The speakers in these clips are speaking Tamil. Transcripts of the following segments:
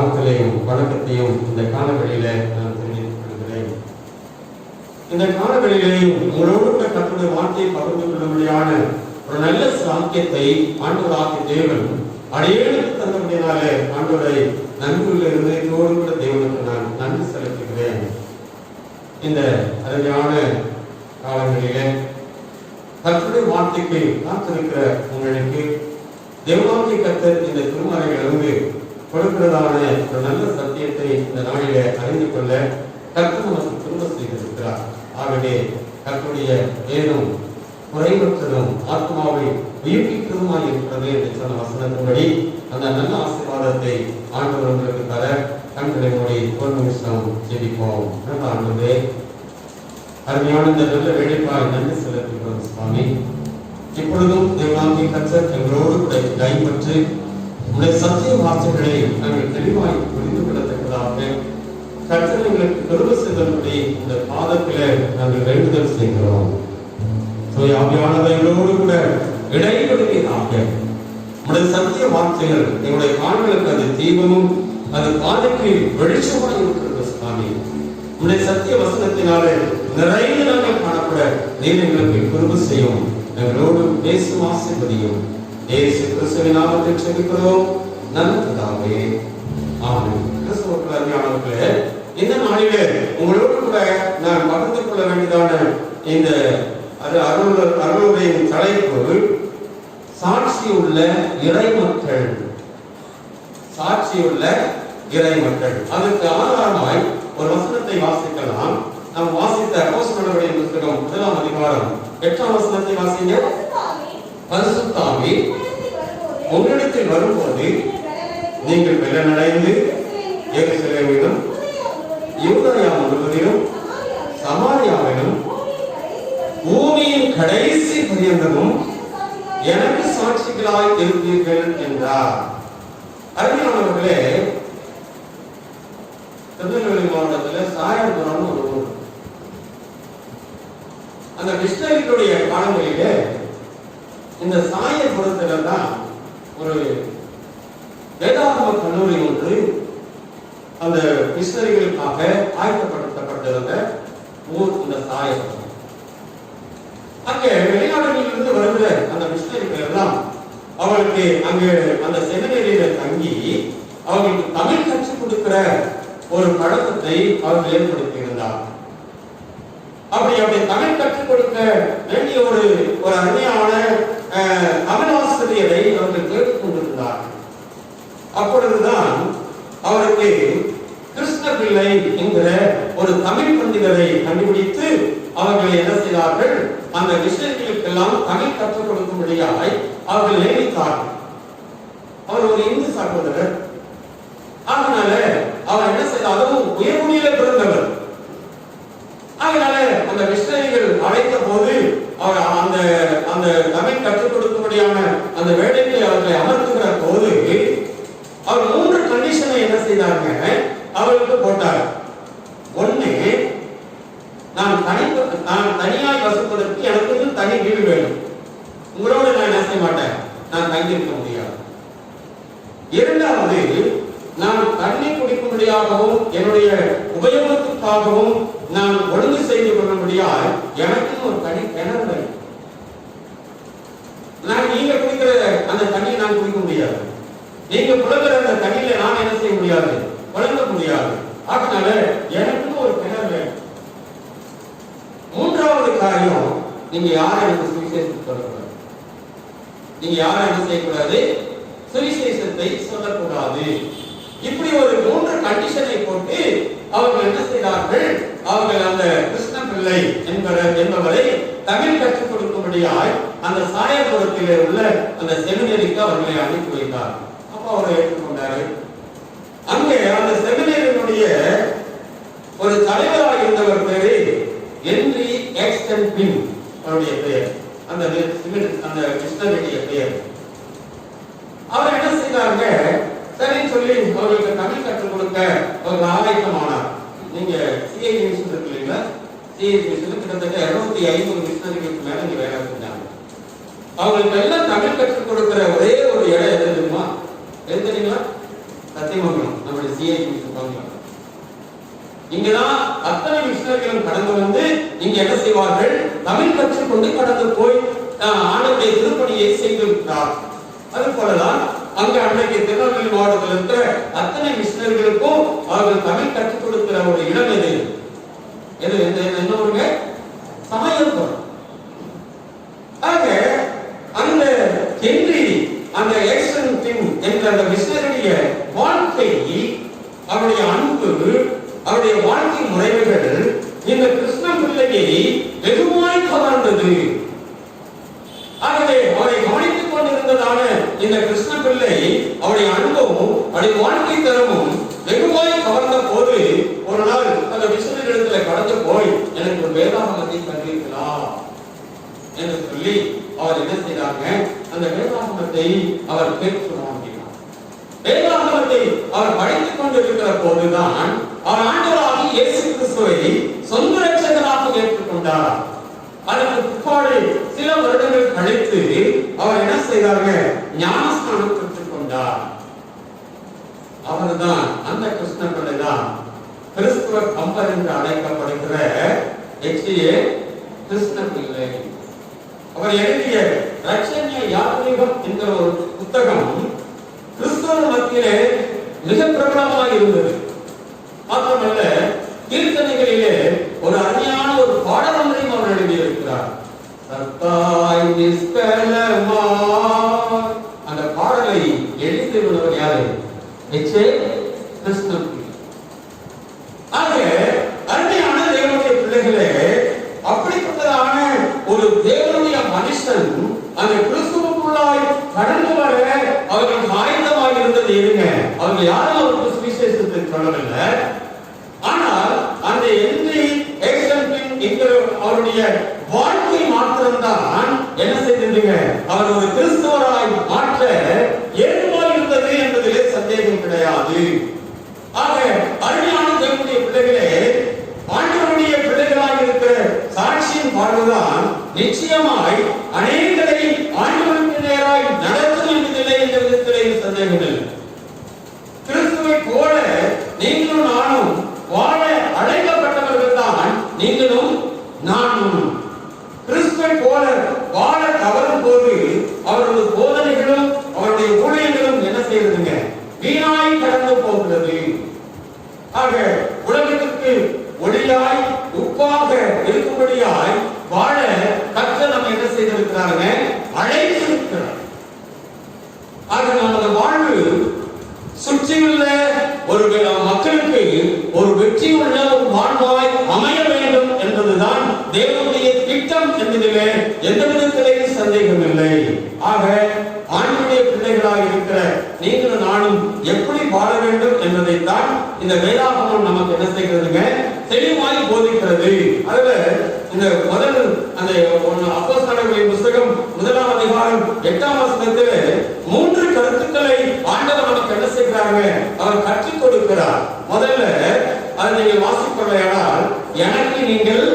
வாழ்க்கையிலையும் வணக்கத்தையும் இந்த காலவெளியில நான் தெரிவித்துக் கொள்கிறேன். இந்த காலவெளியிலையும் உங்களோடு கர்த்தருடைய வார்த்தையை பகிர்ந்து கொள்ளும்படியான ஒரு நல்ல சாக்கியத்தை ஆண்டவராகிய தேவன் அடியேனுக்கு தந்தபடினாலே ஆண்டவரை நன்றியுள்ள இருதயத்தோடு கூட தேவனுக்கு நான் நன்றி செலுத்துகிறேன். இந்த அருமையான காலங்களிலே கர்த்தருடைய வார்த்தைக்கு காத்திருக்கிற உங்களுக்கு தேவனாகிய கர்த்தர் இந்த திருமறையிலிருந்து கொடுக்கிறதான ஒரு நல்ல சத்தியத்தை இந்த நாளிலே அறிந்து கொள்ள கர்த்தர் நமக்கு திரும்ப செய்திருக்கிறார். ஆகவே கர்த்தருடைய வேதம் குறைவற்றதும் ஆத்மாவை உயிர்ப்பிக்கிறதுமாய் இருக்கிறது என்று சொன்ன வசனத்தின்படி அந்த நல்ல ஆசீர்வாதத்தை ஆண்டவர் உங்களுக்கு தர கண்களை மூடி ஒரு நிமிஷம் ஜெபிப்போம். ஆண்டவரே, அருமையான இந்த நல்ல வேலைப்பாய் நன்றி செலுத்துகிறோம் சுவாமி. இப்பொழுதும் தேவனாகிய கர்த்தர் எங்களோடு கூட கைப்பற்றி உடைய சத்திய வார்த்தைகளை நாங்கள் தெளிவாய் புரிந்து கொள்ளத்தக்கதாக கர்த்தர் எங்களுக்கு கிருபை செய்தபடி இந்த பாதத்திலே நாங்கள் வேண்டுதல் செய்கிறோம். ஆவியானவர்களோடு கூட இடைவெளியாக உடைய சத்திய வார்த்தைகள் எங்களுடைய கால்களுக்கு அது தீபமும் அது பாதைக்கு வெளிச்சமாக இருக்கிறது சுவாமி. உடைய சத்திய வசனத்தினாலே நிறைய நாங்கள் காணப்பட நீர் எங்களுக்கு கிருபை செய்யும். எங்களோடு பேசும் ஆசீர்வதியும். இயேசு கிறிஸ்துவின் நாமத்தில் ஜெபிக்கிறோம் நல்ல பிதாவே, ஆமென். கிறிஸ்துவுக்குள் அருமையானவர்களே, இந்த நாளிலே உங்களோடு கூட நான் பகிர்ந்து கொள்ள வேண்டியதான இந்த அருளுரையின் தலைப்பு சாட்சியுள்ள இறைமக்கள். சாட்சியுள்ள இறைமக்கள். அதுக்கு ஆதாரமாய் ஒரு வசனத்தை வாசிக்கலாம். நாம் வாசித்த அப்போஸ்தலர்களுடைய புத்தகம் 1ஆம் அதிகாரம் 8ஆம் வசனத்தை வாசிங்க. பரிசுத்த ஆவி உங்களிடத்தில் வரும்போது நீங்கள் பலனடைந்து எருசலேமிலும் யூதேயா முழுவதிலும் சமாரியாவிலும் பூமியின் கடைசி பரியந்தமும் எனக்கு சாட்சிகளாய் இருப்பீர்கள் என்றார். அருமையானவர்களே, திருநெல்வேலி மாவட்டத்தில் சாயர்புரம் ஒரு ஊர். அந்த கிருஷ்ணகிரியுடைய காலங்களிலே இந்த சாயர்புரத்துல தான் ஒரு வேதாகம கல்லூரி ஒன்று அந்த கிருஷ்ணகிரிகளுக்காக ஆயத்தப்படுத்தப்பட்டிருந்த ஊர் இந்த சாயர்புரம். அங்கே வெளிநாடுகளிலிருந்து வருகிற அந்த மிஷனரிகள் எல்லாம் அவர்களுக்கு அங்கு அந்த செமினரியில தங்கி அவர்களுக்கு தமிழ் கற்றுக் கொடுக்கிற ஒரு பழக்கத்தை அவர்கள் ஏற்படுத்தி இருந்தார். அப்படி தமிழ் கற்றுக் கொடுக்க வேண்டிய ஒரு அருமையான தமிழ் ஆசிரியரை அவர்கள் கேட்டுக் கொண்டிருந்தார். அப்பொழுதுதான் அவருக்கு கிருஷ்ண பிள்ளை என்கிற ஒரு தமிழ் பண்டிதரை கண்டுபிடித்து அவர்கள் என்ன செய்தார்கள், அந்த விஷயங்களுக்கெல்லாம் தமிழ் கற்றுக் கொடுக்கும்படியாய் அவர்கள் நியமித்தார்கள். அவர் ஒரு இந்து சகோதரர். அதனால அவர் என்ன செய்தார், அதுவும் உயர்மொழியில பிறந்தவர். அதனால அந்த மிஷனரிகள் அழைத்த போது அவர் அந்த தமிழ் கற்றுக் கொடுக்கும்படியான அந்த வேலைகளை அவர்களை அமர்த்துகிற போது அவர் 3 கண்டிஷனை என்ன செய்தாங்க, அவர்களுக்கு போட்டார். ஒண்ணு, நான் தனியாய் வசிப்பதற்கு எனக்கு தனி வீடு வேணும். உங்களோட நான் என்ன செய்ய மாட்டேன், நான் தங்கியிருக்க முடியாது. இரண்டாவது, நான் தண்ணி குடிக்கும்படியாகவும் என்னுடைய உபயோகத்துக்காகவும் நான் ஒழுங்கு செய்து கொள்ளும்படியால் எனக்கும் ஒரு தனி கிணறு வேணும். நீங்க குடிக்கிற அந்த தண்ணியை நான் குடிக்க முடியாது. நீங்க புலகிற அந்த தண்ணியில நான் என்ன செய்ய முடியாது, வழங்க முடியாது. அதனால எனக்கும் ஒரு கிணறு வேணும். மூன்றாவது காரியம், நீங்க யாரும் எனக்கு சுவிசேஷத்தை சொல்லக்கூடாது. நீங்க யாரும் என்ன செய்யக்கூடாது, சுவிசேஷத்தை சொல்லக்கூடாது. இப்படி ஒரு 3 கண்டிஷனை போட்டு அவர்கள் என்ன செய்தார்கள், அவர்கள் அந்த கிருஷ்ண பிள்ளை என்பவரை தமிழ் கற்றுக் கொடுக்கும்படியாய் அந்த சாயபுரத்திலே உள்ள அந்த செமினரிக்கு அவர்களை அனுப்பி வைத்தார். அப்ப அவரை ஏற்றுக்கொண்டாரு. அங்கே அந்த செமினரியினுடைய ஒரு தலைவராக இருந்தவர் பேரு ஹென்றி எக்ஸ்டன் பின் அவருடைய பெயர். அந்த கிருஷ்ணனுடைய பெயர். அவர் என்ன செய்தாங்க, சரி சொல்லி அவர்களுக்கு தமிழ் கற்றுக் கொடுக்க அவர்கள் ஆயத்தமானார். நீங்க சிஐ மிஷன் இருக்கு இல்லைங்களா, சிஐ மிஷன் கிட்டத்தட்ட 250 மிஷனரிகளுக்கு மேல இங்க வேலை செஞ்சாங்க. அவங்களுக்கு எல்லாம் தமிழ் கற்றுக் கொடுக்கிற ஒரே ஒரு இடம் எது தெரியுமா, எது தெரியுங்களா, சத்தியமங்கலம் நம்முடைய சிஐடி இங்கதான் அத்தனை மிஷனரிகளும் கடந்து வந்து இங்க என்ன செய்வார்கள், தமிழ் கற்றுக்கொண்டு கடந்து போய் ஆண்டவருடைய திருப்பணியை செய்திருக்கிறார். அது போலதான் அங்க அன்றைக்கு திருநெல்வேலி மாவட்டத்தில் இருக்கிற அத்தனை மிஷனரிகளுக்கும் அவர்கள் தமிழ் கற்றுக் கொடுக்கிற ஒரு இடம் எது என்ன ஊருங்க, சமயபுரம். ஆக அந்த ஹென்றி அந்த எக்ஸன் கிங் என்ற அந்த மிஷனரிய வாழ்க்கை, அவருடைய அன்பு, அவருடைய வாழ்க்கை முறைகள் இந்த கிருஷ்ண பிள்ளையை வெகுமாய் கவர்ந்தது. ஆகவே அவரை கவனித்துக் கொண்டிருந்ததான இந்த கிருஷ்ண பிள்ளை அவருடைய அன்பும் அவருடைய வாழ்க்கை தரமும் வெகுமாய் கவர்ந்த போது ஒரு நாள் அந்த மிஷனரிடத்துல கடந்து போய் எனக்கு ஒரு வேதாகமத்தை தந்திருக்கலாம் என்று சொல்லி அவர் என்ன செய்தாங்க, அந்த வேதாகமத்தை அவர் கேட்க வாங்கினார். வேதாகமத்தை அவர் படித்துக் கொண்டிருக்கிற போதுதான் அவர் ஆண்டவராகிய இயேசு கிறிஸ்துவை சொந்த இரட்சகராக ஏற்றுக்கொண்டார். அதற்கு பிற்பாடு சில வருடங்கள் கழித்து அவர் என்ன செய்தாங்க, ஞானஸ்நானம் பெற்றுக் கொண்டார். அவர்தான் அந்த கிருஷ்ண பிள்ளை தான் கிறிஸ்துவ கம்பர் என்று அழைக்கப்படுகிற எச்ஏ கிருஷ்ண பிள்ளை. அவர் எழுதிய ரட்சண்ய யாத்ரீகம் என்கிற ஒரு புத்தகம் கிறிஸ்தவ மத்தியிலே மிக பிரபலமாக இருந்தது. மாத்திரமல்ல, கீர்த்தனைகளிலே ஒரு அருமையான ஒரு பாடலொன்றையும் அவர் எழுதியிருக்கிறார். சத்தாய் நிஷ்கலமா. அந்த பாடலை எழுதியுள்ளவர் யாரு? எச்ஏ கிருஷ்ண பிள்ளை. ஆக அருமையான தேவனுடைய பிள்ளைகளே, அப்படிப்பட்டதான ஒரு தேவனுடைய மனுஷன் அந்த கிறிஸ்துவுக்குள்ளாய் கடந்து வர அவர்கள் ஆயுதமாக இருந்தது எதுங்க? அவங்க யாரும் அவருக்கு சுவிசேஷத்தை சொல்லவில்லை. ஆனால் அந்த அவருடைய வாழ்க்கை மாற்றம்தான் என்ன செய்திருந்தீங்க, அவர் ஒரு கிறிஸ்தவராய் மாற்ற ஏதுவாக இருந்தது என்பதிலே சந்தேகம் கிடையாது. ஆக அருமையான தேவனுடைய பிள்ளைகளே, ஆண்டவருடைய பிள்ளைகளாக இருக்கிற சாட்சியின் வாழ்வுதான் நிச்சயமாய் அநேகரை ஆண்டவருக்கு நேராய் நடத்தும் என்பதில்லை என்ற விதத்திலே சந்தேகமில்லை. கிறிஸ்துவை போல நீங்களும் நானும் வாழ அழைக்கப்பட்டவர்கள் தான் நீங்களும் நானும். கிறிஸ்துவை போல வாழ தவறும் போது அவருடைய போதனைகளும் அவருடைய ஊழியர்களும் என்ன செய்யறதுங்க, வீணாய் கடந்து போகிறது. ஆக உலகத்திற்கு ஒளியாய் உப்பாக இருக்கும்படியாய் வாழ கற்ற நம்ம என்ன செய்திருக்கிறாங்க, அழைத்திருக்கிறார். ஆக நமது வாழ்வு சுற்றியுள்ள ஒரு மக்களுக்கு ஒரு வெற்றியுள்ள ஒரு வாழ்வாய் அமைய வேண்டும் என்பதுதான் தேவனுடைய திட்டம் என்பதிலே எந்த விதத்திலேயும் சந்தேகம் இல்லை. ஆக ஆண்டவருடைய பிள்ளைகளாக இருக்கிற நீங்களும் நானும் எப்படி வாழ வேண்டும் என்பதைத்தான் இந்த வேதாகமம் நமக்கு என்ன செய்கிறதுங்க, தெளிவாய் போதிக்கிறது. அதுல இந்த முதல் அந்த அப்போஸ்தலர்களின் புத்தகம் 1ஆம் அதிகாரம் 8ஆம் வசனத்திலே 3 கருத்துக்களை ஆண்டவர் நமக்கு என்ன செய்கிறாங்க, அவர் கற்றுக் கொடுக்கிறார். முதல்ல அதை நீங்கள் வாசிப்பவையானால், எனக்கு நீங்கள்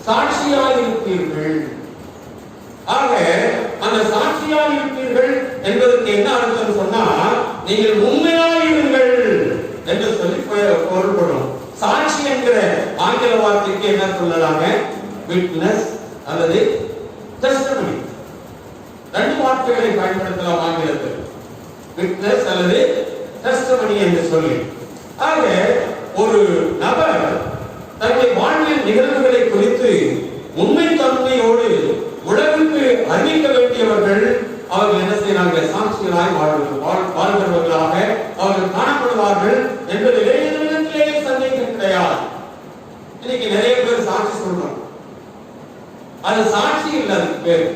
சாட்சியாக இருப்பீர்கள். ஆக அந்த சாட்சியாக இருப்பீர்கள் என்பதற்கு என்ன அர்த்தம் சொன்னா, நீங்கள் உண்மையாயிருங்கள் என்று சொல்லி பொருள்படும். சாட்சி என்கிற ஆங்கில வார்த்தைக்கு என்ன சொல்லலாங்க, விட்னஸ் அல்லது டெஸ்டிமனி. 2 வார்த்தைகளை பயன்படுத்தலாம் ஆங்கிலத்தில், விட்னஸ் அல்லது டெஸ்டிமனி என்று சொல்லி. ஆக ஒரு நபர் தன்னுடைய வாழ்வின் நிகழ்வுகளை குறித்து உண்மை தன்மையோடு உலகுக்கு அறிவிக்க வேண்டியவர்கள் அவர்கள் என்ன செய்யறாங்க, சாட்சிகளாய் வாழ்கிறவர்களாக அவர்கள் காணப்படுவார்கள் என்பதிலே சந்தேகம் கிடையாது. இன்னைக்கு நிறைய பேர் சாட்சி சொல்றோம், அது சாட்சி இல்லை, அதுக்கு பேர்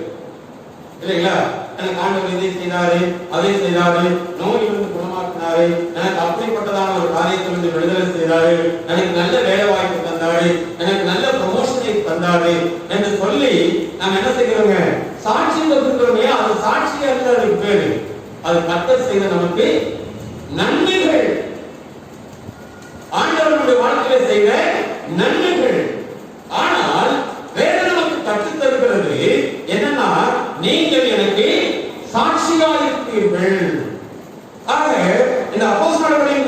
இல்லைங்களா. எனக்கு ஆண்டவர் இதை செய்தாரு, அதை செய்தாரு, நோயிலிருந்து குணமாக்கினாரு, எனக்கு அப்படிப்பட்டதான ஒரு காரியத்திலிருந்து விடுதலை செய்தாரு, எனக்கு நல்ல வேலை வாய்ப்பு தந்தாரு, எனக்கு நல்ல ப்ரமோஷனை தந்தாரு என்று சொல்லி நாம என்ன செய்கிறோங்க, சாட்சி கொடுக்கிறோமே. அது சாட்சி அல்ல, அதுக்கு பேரு அது கர்த்தர் செய்த நமக்கு நன்மைகள், ஆண்டவருடைய வாழ்க்கையில செய்த நன்மைகள். ஆனால் வேற நமக்கு கற்றுத் தருகிறது என்னன்னா, நீங்கள் எனக்கு சாட்சியாக இருப்பீர்கள். ஆக இந்த அப்போஸ்தலர்களின்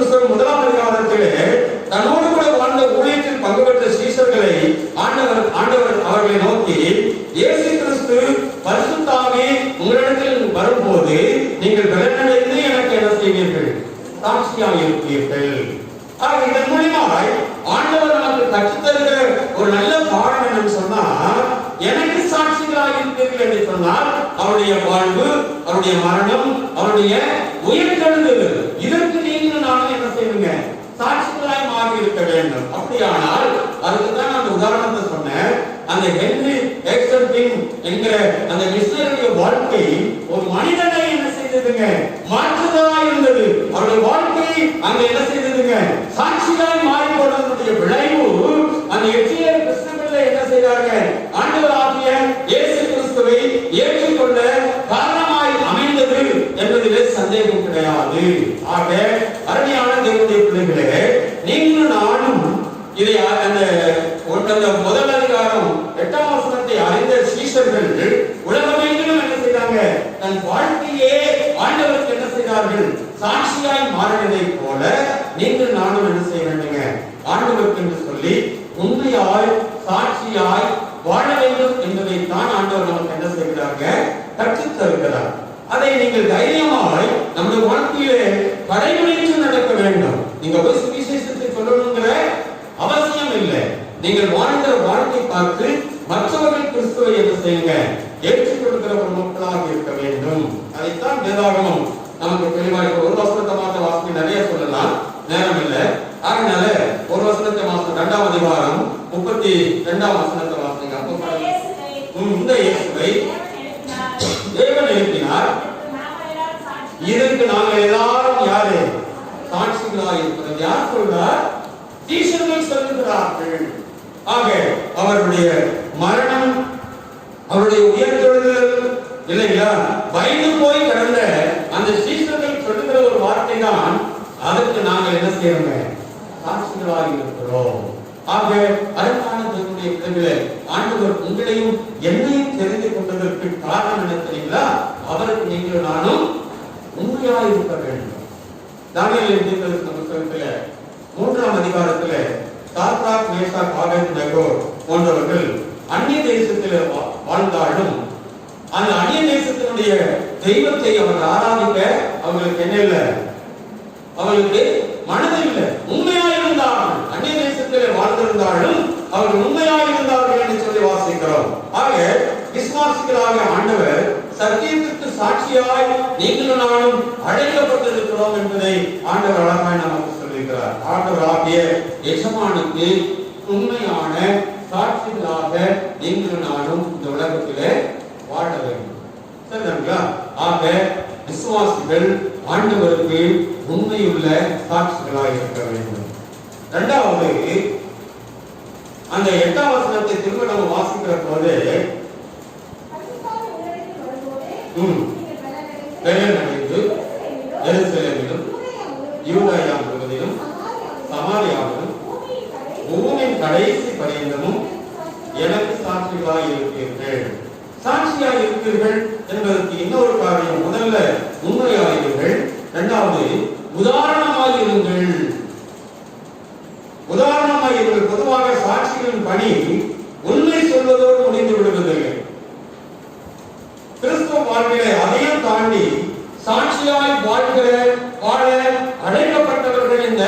இருக்கிறார்கள். இதன் மூலமாய் ஆண்டவர் நமக்கு கற்றுத்தருகிற ஒரு நல்ல பாடம் என்னன்னு சொன்னா, எனக்கு சாட்சிகளாக இருக்கிறீர்கள் என்று சொன்னால் அவருடைய வாழ்வு, அவருடைய மரணம், அவருடைய உயிர்த்தெழுதல், இதற்கு நீங்கள் நானும் என்ன செய்வீங்க? சாட்சிகளாய் மாறி இருக்க வேண்டும். அப்படியானால் அதுக்குதான் நான் உதாரணத்தை சொன்னேன். அந்த ஹென்றி எக்ஸ்டர்பிங் என்கிற அந்த மிஷனரியுடைய வாழ்க்கை ஒரு மனிதனை என்ன செய்ததுங்க? மாற்றுதலா இருந்தது. அவருடைய வாழ்க்கை அங்க என்ன செய்ததுங்க? சாட்சியாய் மாறி போனதுடைய விளைவு அந்த எட்டியர் கிறிஸ்தவர்கள என்ன செய்தாங்க? ஆண்டவராகிய இயேசு கிறிஸ்துவை ஏற்றுக்கொள்ள காரணமாய் அமைந்தது என்பதிலே சந்தேகம் கிடையாது. ஆக அருமையான தேவனுடைய பிள்ளைகளே, நீங்களும் நானும் இதை அந்த முதல் அதிகாரம் 8ஆம் வசனத்தை அறிந்த சீஷர்கள் உலகமெங்கிலும் என்ன செய்தாங்க? தன் வாழ்க்கையே ஆண்டவருக்கு என்ன செய்தார்கள்? சாட்சியாய் மாறினதை போல நீங்கள் நானும் என்ன செய்ய வேண்டுங்க? ஆண்டவருக்கு என்று சொல்லி உண்மையாய் சாட்சியாய் வாழ வேண்டும் என்பதை தான் ஆண்டவர் நமக்கு என்ன செய்கிறாங்க? கற்றுத் தருகிறார். அதை நீங்கள் தைரியமாய் நம்முடைய வாழ்க்கையிலே கடைபிடித்து நடக்க வேண்டும். நீங்க போய் சுவிசேஷத்தை சொல்லணுங்கிற அவசியம் இல்லை. நீங்கள் வாழ்கிற வாழ்க்கை பார்த்து மற்றவர்கள் கிறிஸ்துவை என்ன செய்யுங்க? ஏற்றுக்கொள்கிற ஒரு மக்களாக இருக்க வேண்டும். அதைத்தான் வேதாகமம் நமக்கு தெளிவாக ஒரு வசனத்தை மாத்த வாசிக்க நிறைய சொல்லலாம், நேரம் இல்லை. அதனால ஒரு வசனத்தை மாசம் 2ஆம் அதிகாரம் 32ஆம் வசனத்தை வாசிங்க. இந்த இயேசுவை தேவன் எழுப்பினார், இதற்கு நாங்கள் எல்லாரும் யாரு? சாட்சிகளாக இருக்கிறது. யார் சொல்றார்? சீஷர்கள் சொல்லுகிறார்கள். ஆக அவருடைய மரணம், அவருடைய உயர்த்தெழுதல் இல்லைங்களா, பயந்து போய் கடந்த அந்த சீஷர்கள் சொல்லுகிற ஒரு வார்த்தை தான், அதுக்கு நாங்கள் என்ன செய்யறோங்க? சாட்சிகளாக இருக்கிறோம். ஆக அதற்கான தேவனுடைய பிள்ளைகளே, ஆண்டவர் உங்களையும் என்னையும் தெரிந்து கொண்டதற்கு காரணம் என்ன தெரியுங்களா? அவருக்கு நீங்கள் நானும் உண்மையாக இருக்க வேண்டும். தானியேல் புத்தகத்துல 3ஆம் அதிகாரத்துல சாத்ராக், மேஷாக், ஆபேத்நேகோ போன்றவர்கள் அந்நிய தேசத்தில் வாழ்ந்தாலும் அந்த அந்நிய தேசத்தினுடைய தெய்வத்தை அவர்கள் ஆராதிக்க அவங்களுக்கு என்ன இல்லை? அவர்களுக்கு மனது இல்லை. உண்மையாக இருந்தார்கள். அந்நிய தேசத்திலே வாழ்ந்திருந்தாலும் அவர்கள் உண்மையாக இருந்தார்கள் என்று சொல்லி வாசிக்கிறோம். ஆக விசுவாசிகளாக ஆண்டவர் சத்தியத்திற்கு சாட்சியாய் நீங்களும் நானும் அழைக்கப்பட்டிருக்கிறோம் என்பதை ஆண்டவர் அழகாய் நமக்கு சொல்லியிருக்கிறார். ஆண்டவர் ஆகிய எஜமானுக்கு உண்மையான சாட்சிகளாக நீங்களும் நானும் இந்த உலகத்திலே வாழ வேண்டும். சரிங்களா? ஆக விசுவாசிகள் ஆண்டவருக்கு உண்மையுள்ள சாட்சிகளாக இருக்க வேண்டும். இரண்டாவது, அந்த 8ஆம் வசனத்தை திரும்ப நம்ம வாசிக்கிற போது பெயர்ந்து எருசலேமிலும் யூதேயா முழுவதிலும் சமாரியாவிலும் பூமியின் கடைசி பரியந்தமும் எனக்கு சாட்சிகளாக இருப்பீர்கள். சாட்சியாக இருப்பீர்கள் என்பதற்கு இன்னொரு காரியம், முதல்ல உண்மையாயிருங்கள், இரண்டாவது உதாரணமாயிருங்கள். உதாரணமாயிருங்கள். பொதுவாக சாட்சிகளின் பணி உண்மை சொல்வதோடு முடிந்து விடுவதில்லை. கிறிஸ்துவ வாழ்விலே அதையும் தாண்டி சாட்சியாய் வாழ அழைக்கப்பட்டவர்கள் இந்த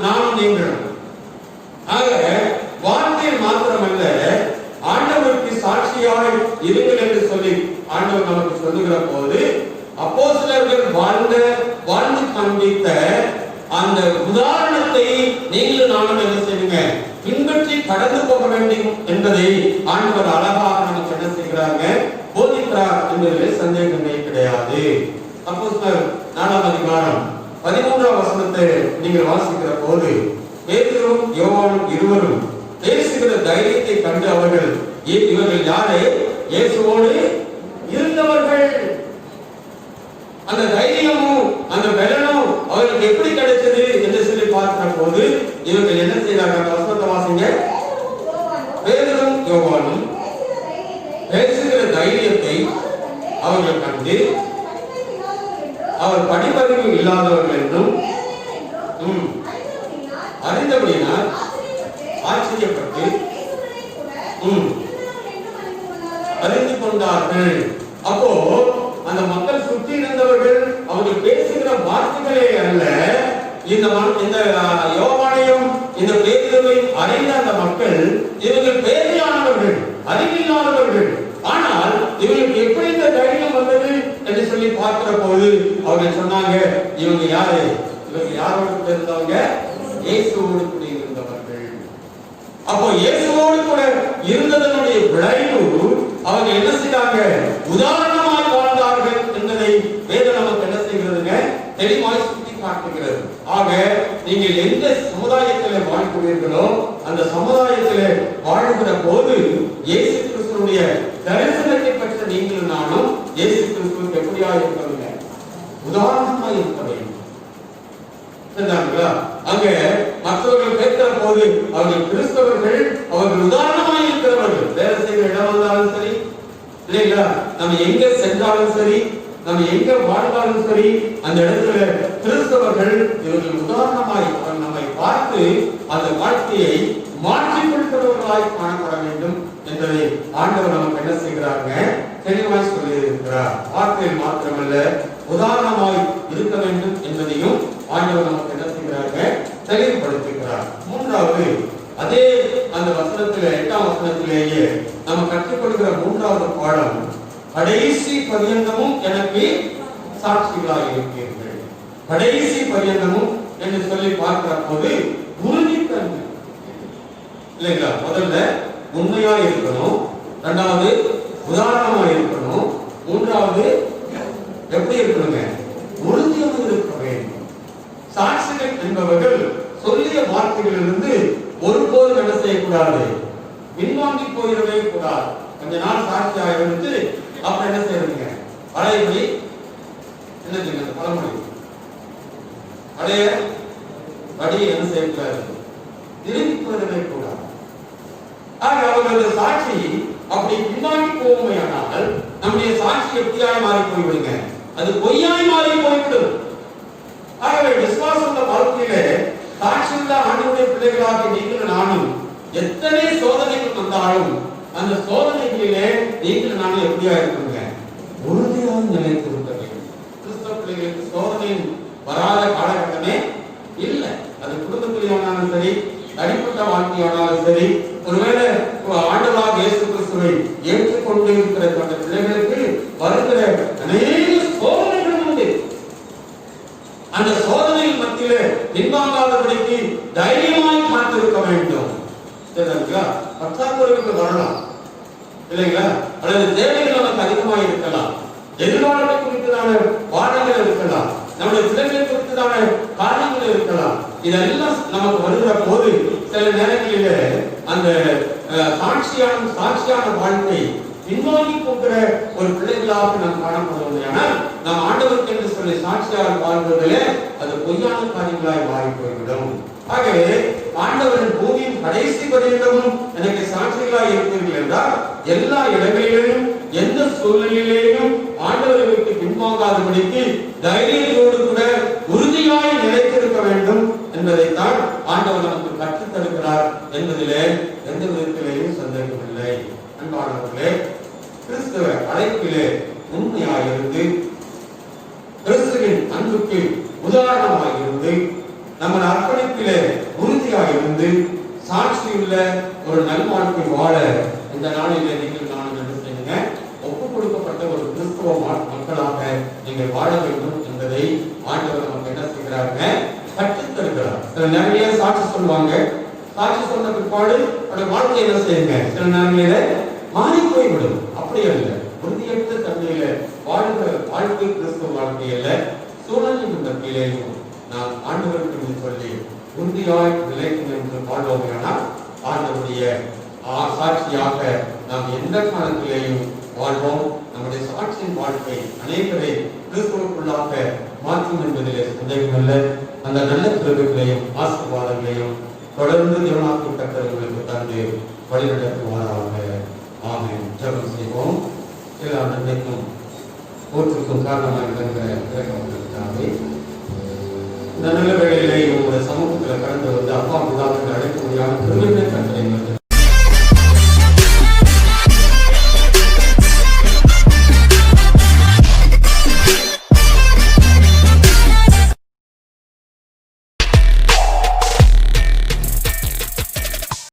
நானும் நீங்களும். ஆக வார்த்தையில் மாத்திரமல்ல, ஆண்டவருக்கு சாட்சியாய் இருங்கள் என்று சொல்லி ஆண்டவர் நமக்கு சொல்லுகிற போது அப்போஸ்தலர்கள் வாழ்ந்து காண்பித்த அந்த உதாரணத்தை நீங்களும் நானும் என்ன செய்யுங்க? பின்பற்றி கடந்து போக வேண்டும் என்பதை ஆண்டவர் அழகாக நமக்கு என்ன செய்கிறாங்க? போதிக்கிறார் என்பதில் சந்தேகமே கிடையாது. அப்போஸ்தலர் 4ஆம் அதிகாரம் 13ஆம் வசனத்தை நீங்கள் வாசிக்கிற போது பேதுருவும் யோவானும் இருவரும் பேசுகிற தைரியத்தை கண்டு அவர்கள் இவர்கள் யாரு? இயேசுவோடு இருந்தவர்கள். அந்த தைரியமும் அந்த பலனும் அவர்களுக்கு எப்படி கிடைச்சது என்று சொல்லி பார்க்கிற போது இவர்கள் என்ன செய்யறாங்க? அந்த வசனத்தை வாசிங்க. பேதுருவும் யோவானும் பேசுகிற தைரியத்தை அவர்கள் கண்டு அவர் படிப்பறிவு இல்லாதவர்கள் என்றும் அறிந்தபடியினால் ஆச்சரியப்பட்டு அறிந்து கொண்டார்கள். அப்போ அந்த மக்கள் சுற்றி இருந்தவர்கள் அவர்கள் பேசுகிற வார்த்தைகளே அல்ல, இந்த யோவானையும் இந்த பேதுருவையும் அறிந்த அந்த மக்கள் இவர்கள் பேதையானவர்கள், அறிவில்லாதவர்கள். ஆனால் இவங்களுக்கு எப்படி இந்த தைரியம் வந்தது என்று சொல்லி பார்க்கிற போது அவர்கள் சொன்னாங்க, இவங்க யாரு? இவங்க யாரோடு கூட இருந்தவங்க? இயேசுவோடு கூட இருந்தவர்கள். அப்போ இயேசுவோடு கூட இருந்ததனுடைய விளைவு அவங்க என்ன செய்தாங்க? உதாரணமாய் வாழ்ந்தார்கள் என்பதை வேதம் நமக்கு என்ன செய்கிறதுங்க? தெளிவாய் சுட்டி காட்டுகிறது. ஆக நீங்கள் எந்த சமுதாயத்தில் வாழ்கிறீர்களோ அந்த சமுதாயத்தில் வாழ்கிற போது இயேசு கிறிஸ்துவுடைய தரிசனத்தை பெற்ற நீங்களும் நானும் இயேசு கிறிஸ்துவுக்கு எப்படியா இருக்கவில்லை? உதாரணமா இருக்க வேண்டும். அங்க மற்றவர்கள் கேட்கிற போது அவர்கள் கிறிஸ்தவர்கள், அவர்கள் உதாரணமா இருக்கிறவர்கள். வேலை செய்கிற இடம் வந்தாலும் சரி, இல்லைங்களா, நம்ம எங்க சென்றாலும் சரி, நம்ம எங்க வாழ்ந்தாலும் சரி, அந்த இடத்துல கிறிஸ்தவர்கள் இவர்கள் உதாரணமாய் நம்மை பார்த்து அந்த வாழ்க்கையை மாற்றிக் கொள்கிறவர்களாய் காணப்பட வேண்டும் என்பதை ஆண்டவர் நமக்கு என்ன செய்கிறாங்க? தெளிவாய் சொல்லி இருக்கிறார். வார்த்தையில் மாத்திரமல்ல, உதாரணமாய் இருக்க வேண்டும் என்பதையும் ஆண்டவர் நமக்கு என்ன செய்கிறாங்க? தெளிவுபடுத்துகிறார். மூன்றாவது, அதே அந்த வசனத்திலே 8ஆம் வசனத்திலேயே நம்ம கற்றுக்கொள்கிற மூன்றாவது பாடம், கடைசி பரியந்தமும் எனக்கு சாட்சிகளாக இருப்பீர்கள். கடைசி பரியந்தமும் என்று சொல்லி பார்க்கிற போது உறுதித்தன்மை, இல்லைங்களா? முதல்ல உண்மையா இருக்கணும், இரண்டாவது உதாரணமா இருக்கணும், மூன்றாவது எப்படி இருக்கணுங்க? உறுதியாக இருக்க வேண்டும். சாட்சிகள் என்பவர்கள் சொல்லிய வார்த்தைகளிலிருந்து ஒருபோதும் என்ன செய்யக்கூடாது? பின்வாங்கி போயிடவே கூடாது. கொஞ்ச நாள் சாட்சியாக இருந்துட்டு அப்புறம் என்ன செய்யறதுங்க? பழையபடி என்னதுங்க பழமொழி, பழைய படி என்ன செய்யக்கூடாது? திரும்பி போயிடவே கூடாது. ஆக அவர்களது சாட்சி அப்படி பின்வாங்கி போவோமையானால் நம்முடைய சாட்சி எப்படியாய் மாறி போய்விடுங்க? அது பொய்யாய் மாறி போய்விடும். ஆகவே விசுவாச வாழ்க்கையிலே சாட்சியுள்ள ஆண்டவருடைய பிள்ளைகளாக நீங்கள் நானும் எத்தனை சோதனைகள் வந்தாலும் அந்த சோதனைகளிலே நீங்கள் நானும் எப்படியா இருக்குங்க? உறுதியாக நிலைத்திருக்க வேண்டும். கிறிஸ்தவ பிள்ளைகளுக்கு சோதனை வராத காலகட்டமே இல்லை. அது குடும்பத்திலேயானாலும் சரி, தனிப்பட்ட வாழ்க்கையானாலும் சரி, ஒருவேளை ஆண்டவராக இயேசு கிறிஸ்துவை ஏற்றுக்கொண்டு இருக்கிற அந்த பிள்ளைகளுக்கு வருகிற அநேக சோதனைகள் உண்டு. அந்த சோதனையின் மத்தியிலே பின்வாங்காதபடிக்கு தைரியமாய் காத்திருக்க வேண்டும். பற்றாக்குறைகள் வரலாம், இல்லைங்களா? அல்லது தேவைகள் நமக்கு அதிகமாக இருக்கலாம், எதிர்காலத்தை குறித்ததான பாடங்கள் இருக்கலாம், நம்முடைய பிள்ளைகளை குறித்ததான காரியங்கள் இருக்கலாம். இதெல்லாம் நமக்கு வருகிற போது சில நேரங்களிலே அந்த சாட்சியான வாழ்க்கை பின்வாங்கி போகிற ஒரு பிள்ளைகளாக நாம் காணப்படுவோம். ஆனால் நாம் ஆண்டவருக்கு என்று சொல்லி சாட்சியாக வாழ்வதிலே அது பொய்யான காரியங்களாய் மாறி போய்விடும். ஆகவே ஆண்டவரின் பூமியின் கடைசி பரியந்தமும் எனக்கு சாட்சிகளாய் இருப்பீர்கள் என்றால் எல்லா இடங்களிலும் எந்த சூழ்நிலையிலேயும் ஆண்டவரை விட்டு பின்வாங்காதபடிக்கு தைரியத்தோடு கூட உறுதியாய் நிலைத்திருக்க வேண்டும் என்பதைத்தான் ஆண்டவர் நமக்கு கற்றுத் தருகிறார் என்பதிலே எந்த விதத்திலேயும் சந்தேகமில்லை. அன்பானவர்களே, கிறிஸ்துவ அழைப்பிலே உண்மையாயிருந்து கிறிஸ்துவின் அன்புக்கு உதாரணமாயிருந்து நம்ம அர்ப்பணிப்பிலே உறுதியாயிருந்து சாட்சியுள்ள ஒரு நல்வாழ்க்கை வாழ இந்த நாளிலே நீங்கள் நானும் என்ன செய்யுங்க? ஒப்புக் கொடுக்கப்பட்ட ஒரு கிறிஸ்துவ மக்களாக நீங்கள் வாழ வேண்டும் என்பதை ஆண்டவர் நமக்கு என்ன செய்கிறாங்க? கற்றுத் தருகிறார். சில நேரங்களே சாட்சி சொல்லுவாங்க, சாட்சி சொன்ன பிற்பாடு அவருடைய வாழ்க்கை என்ன செய்யுங்க? சில நேரங்களில மாறி போய்விடும். அப்படி அல்ல, உறுதியற்ற தன்மையில வாழ்கிற வாழ்க்கை கிறிஸ்துவ வாழ்க்கையில சூழலின் மத்தியிலேயும் நாம் ஆண்டவருக்கு சொல்லி உறுதியாய் நிலைக்கும் என்று வாழ்வோமையானால் ஆண்டவருடைய சாட்சியாக நாம் எந்த காலத்திலேயும் வாழ்வோம். நம்முடைய சாட்சியின் வாழ்க்கை அநேகரை கிறிஸ்துவுக்குள்ளாக மாற்றும் என்பதிலே சந்தேகமல்ல. அந்த நல்ல கிருபைகளையும் ஆசீர்வாதங்களையும் தொடர்ந்து தேவனாக்கி கர்த்தர்களுக்கு தந்து வழிநடத்துவாராக. ஆமென். ஜெபம் செய்வோம். எல்லா நன்மைக்கும் போற்றுக்கும் காரணமாக இருக்கிற இறைவனுக்காகவே இந்த நல்ல வேளையிலே உங்களுடைய சமூகத்தில் கடந்து வந்து அப்பா பிதாக்கள் அழைக்க முடியாத பெருமை கட்டளை